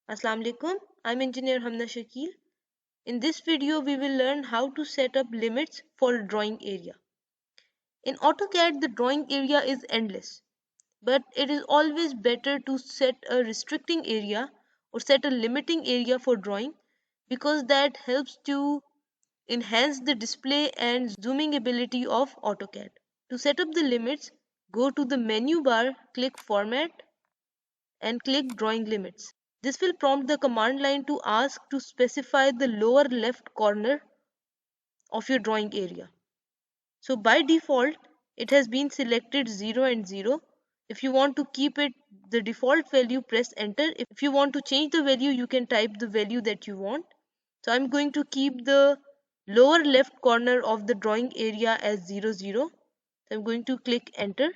Assalamu alaikum. I'm engineer Hamna Shakil. In this video, we will learn how to set up limits for a drawing area. In AutoCAD, the drawing area is endless, but it is always better to set a restricting area or set a limiting area for drawing because that helps to enhance the display and zooming ability of AutoCAD. To set up the limits, go to the menu bar, click Format, and click Drawing Limits. This will prompt the command line to ask to specify the lower left corner of your drawing area. So by default, it has been selected 0 and 0. If you want to keep it the default value, press enter. If you want to change the value, you can type the value that you want. So I'm going to keep the lower left corner of the drawing area as 0, 0. So I'm going to click enter.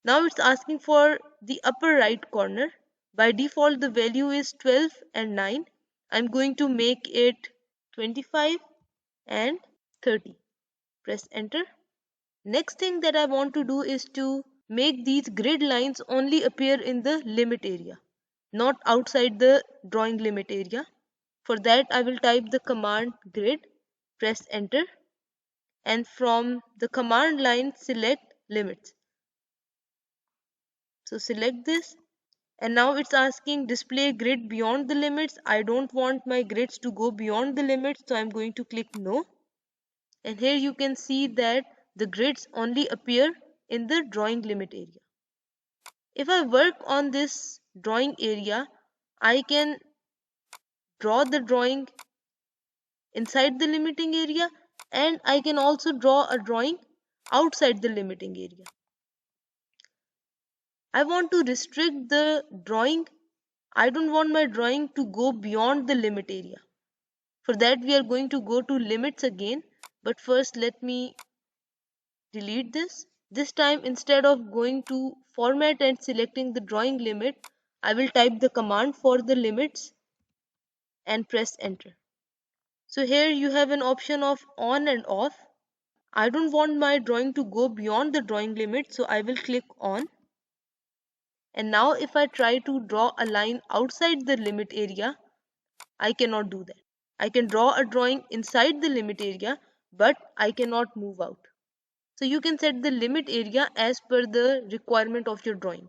Now it's asking for the upper right corner. By default, the value is 12 and 9. I'm going to make it 25 and 30. Press enter. Next thing that I want to do is to make these grid lines only appear in the limit area, not outside the drawing limit area. For that, I will type the command grid, press enter, and from the command line, select limits. So select this, and now it's asking display grid beyond the limits. I don't want my grids to go beyond the limits, so I'm going to click no. And here you can see that the grids only appear in the drawing limit area. If I work on this drawing area, I can draw the drawing inside the limiting area, and I can also draw a drawing outside the limiting area. I want to restrict the drawing. I don't want my drawing to go beyond the limit area. For that, we are going to go to limits again. But first, let me delete this. This time, instead of going to format and selecting the drawing limit, I will type the command for the limits and press enter. So here you have an option of on and off. I don't want my drawing to go beyond the drawing limit, so I will click on. And now if I try to draw a line outside the limit area, I cannot do that. I can draw a drawing inside the limit area, but I cannot move out. So you can set the limit area as per the requirement of your drawing.